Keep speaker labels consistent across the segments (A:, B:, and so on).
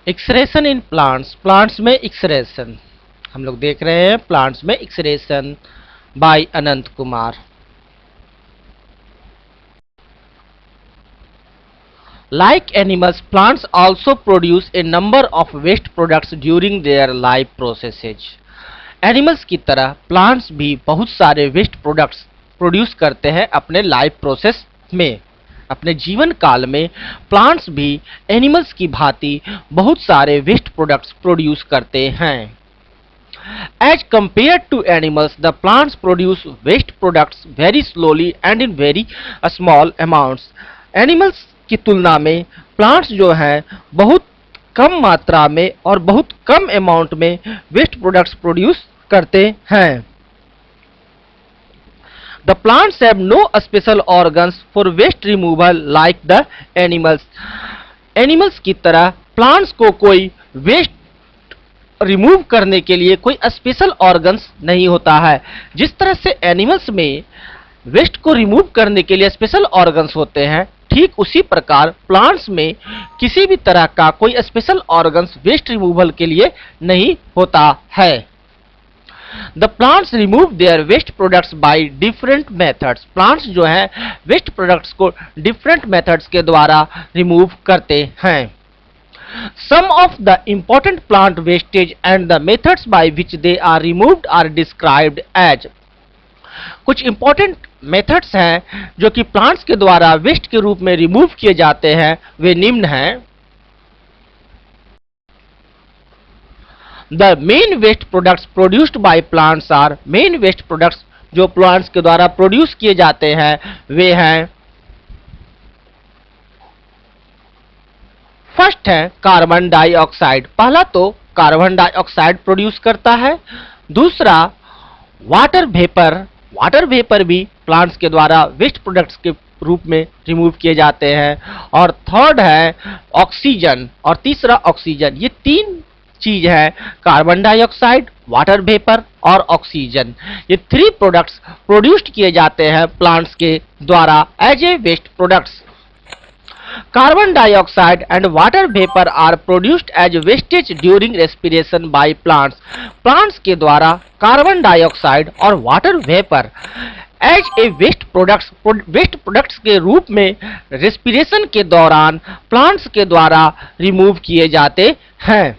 A: एक्सरेशन in plants, plants में एक्सरेशन हम लोग देख रहे हैं। प्लांट्स में एक्सरेशन bye Anant Kumar. Like animals, plants also produce a number of waste products during their life processes. Animals की तरह प्लांट्स भी बहुत सारे वेस्ट प्रोडक्ट्स प्रोड्यूस करते हैं अपने लाइफ प्रोसेस में। अपने जीवन काल में प्लांट्स भी एनिमल्स की भांति बहुत सारे वेस्ट प्रोडक्ट्स प्रोड्यूस करते हैं। As compared to animals, the plants produce waste products very slowly and in very small amounts. Animals की तुलना में प्लांट्स जो हैं बहुत कम मात्रा में और बहुत कम अमाउंट में वेस्ट प्रोडक्ट्स प्रोड्यूस करते हैं। The plants have no special organs for waste removal like the animals. Animals की तरह प्लांट्स को कोई वेस्ट रिमूव करने के लिए कोई स्पेशल ऑर्गन्स नहीं होता है। जिस तरह से एनिमल्स में वेस्ट को रिमूव करने के लिए स्पेशल ऑर्गन्स होते हैं, ठीक उसी प्रकार प्लांट्स में किसी भी तरह का कोई स्पेशल ऑर्गन्स वेस्ट रिमूवल के लिए नहीं होता है। The plants remove their waste products by different methods. Plants जो हैं वेस्ट प्रोडक्ट्स को डिफरेंट मेथड्स के द्वारा रिमूव करते हैं। Some of the important plant wastage and the methods by which they are removed are described as. कुछ important methods हैं जो कि प्लांट्स के द्वारा वेस्ट के रूप में रिमूव किए जाते हैं, वे निम्न हैं। The main waste products produced by plants are, main waste products जो प्लांट्स के द्वारा प्रोड्यूस किए जाते हैं वे हैं। फर्स्ट है कार्बन डाइऑक्साइड। पहला तो कार्बन डाइऑक्साइड प्रोड्यूस करता है। दूसरा वाटर वेपर, वाटर वेपर भी प्लांट्स के द्वारा वेस्ट प्रोडक्ट्स के रूप में रिमूव किए जाते हैं। और थर्ड है ऑक्सीजन और तीसरा ऑक्सीजन। ये तीन चीज है, कार्बन डाइऑक्साइड, वाटर वेपर और ऑक्सीजन। ये थ्री प्रोडक्ट्स प्रोड्यूस्ड किए जाते हैं प्लांट्स के द्वारा as a waste products. Carbon dioxide and water vapor are produced as wastage during respiration by plants. Plants के द्वारा कार्बन डाइऑक्साइड और water vapour as a waste products के रूप में रेस्पिरेशन के दौरान प्लांट्स के द्वारा रिमूव किए जाते हैं।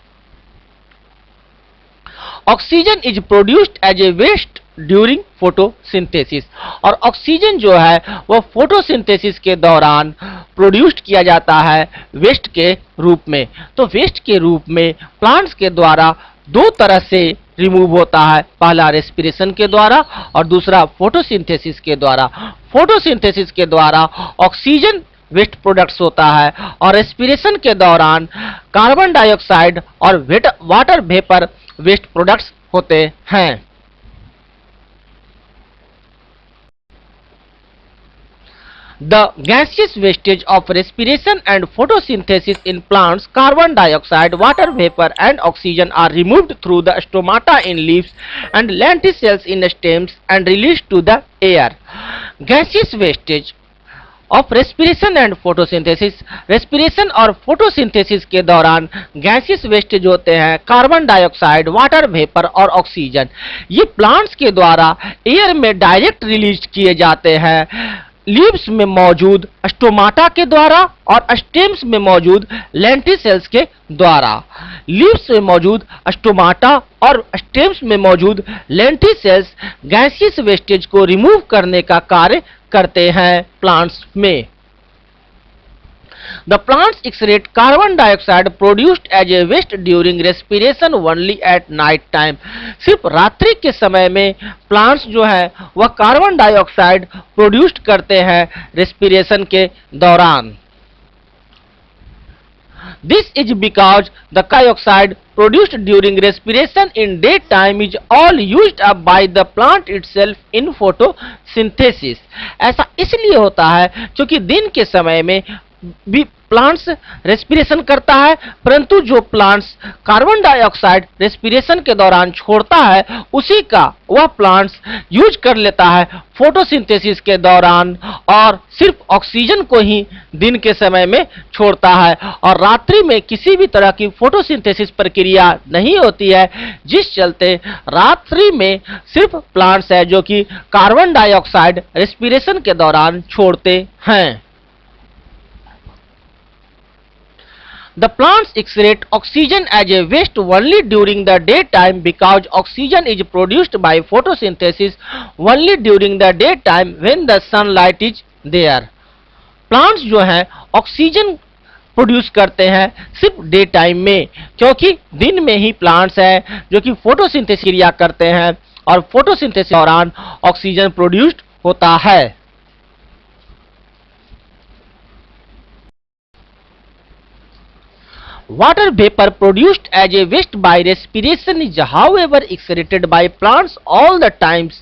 A: Oxygen is produced as a waste during photosynthesis और ऑक्सीजन जो है वह फोटोसिंथेसिस के दौरान प्रोड्यूस्ड किया जाता है वेस्ट के रूप में। तो वेस्ट के रूप में प्लांट्स के द्वारा दो तरह से रिमूव होता है, पहला रेस्पिरेशन के द्वारा और दूसरा फोटोसिंथेसिस के द्वारा। फोटोसिंथेसिस के द्वारा ऑक्सीजन वेस्ट प्रोडक्ट्स होता है और रेस्पिरेशन के दौरान कार्बन डाइऑक्साइड और वाटर वेपर वेस्ट प्रोडक्ट्स होते हैं। The gaseous wastage of respiration and photosynthesis in plants, carbon dioxide, water vapor and oxygen are removed through the stomata in leaves and lenticels in stems and released to the air. Gaseous wastage of respiration and photosynthesis, respiration और photosynthesis के दौरान gaseous wastage होते हैं carbon dioxide, water vapour और oxygen. ये plants के द्वारा air में डायरेक्ट रिलीज किए जाते हैं लीव्स में मौजूद स्टोमाटा के द्वारा और स्टेम्स में मौजूद लेंटिसेल्स के द्वारा। लीव्स में मौजूद स्टोमाटा और स्टेम्स में मौजूद लेंटिसेल्स गैसियस वेस्टेज को रिमूव करने का कार्य करते हैं प्लांट्स में। The plants excrete carbon dioxide produced as a waste during respiration only at night time. सिर्फ रात्रि के समय में प्लांट्स जो है वह कार्बन डाइऑक्साइड प्रोड्यूस्ड करते हैं रेस्पिरेशन के दौरान। This is because the dioxide produced during respiration in daytime is all used up by the plant itself in photosynthesis. ऐसा इसलिए होता है क्योंकि दिन के समय में भी प्लांट्स रेस्पिरेशन करता है, परंतु जो प्लांट्स कार्बन डाइऑक्साइड रेस्पिरेशन के दौरान छोड़ता है उसी का वह प्लांट्स यूज कर लेता है फोटोसिंथेसिस के दौरान, और सिर्फ ऑक्सीजन को ही दिन के समय में छोड़ता है और रात्रि में किसी भी तरह की फोटोसिंथेसिस प्रक्रिया नहीं होती है, जिस चलते रात्रि में सिर्फ प्लांट्स है जो कि कार्बन डाइऑक्साइड रेस्पिरेशन के दौरान छोड़ते हैं। The plants excrete oxygen as a waste only during the daytime because oxygen is produced by photosynthesis only during the daytime when the sunlight is there. Plants जो हैं oxygen produce करते हैं सिर्फ day time में, क्योंकि दिन में ही plants हैं जो कि फोटोसिंथेसिस क्रिया करते हैं और फोटोसिंथेसिस के दौरान ऑक्सीजन प्रोड्यूस्ड होता है। Water vapor produced as a waste by respiration is however excreted by plants all the times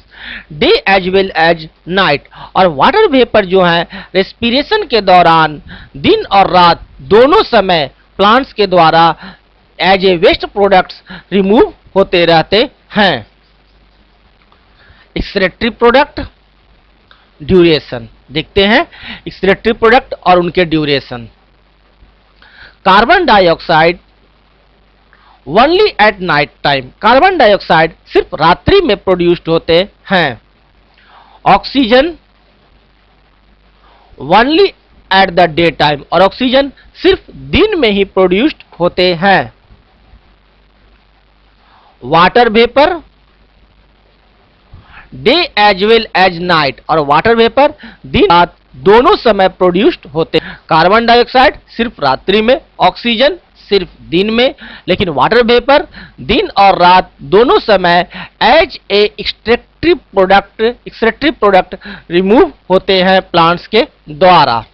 A: day as well as night। और वाटर वेपर जो है रेस्पिरेशन के दौरान दिन और रात दोनों समय प्लांट्स के द्वारा as a waste products remove होते रहते हैं। एक्सक्रेटरी प्रोडक्ट ड्यूरेशन देखते हैं, एक्सक्रेटरी प्रोडक्ट और उनके duration. Carbon dioxide only at night time, carbon dioxide सिर्फ रात्रि में प्रोड्यूस्ड होते हैं। Oxygen only at the day time, और ऑक्सीजन सिर्फ दिन में ही प्रोड्यूस्ड होते हैं। Water vapour day as well as night, और वाटर वेपर दिन रात दोनों समय प्रोड्यूस्ड होते हैं। कार्बन डाइऑक्साइड सिर्फ रात्रि में, ऑक्सीजन सिर्फ दिन में, लेकिन वाटर वेपर दिन और रात दोनों समय as a extractive product remove होते हैं प्लांट्स के द्वारा।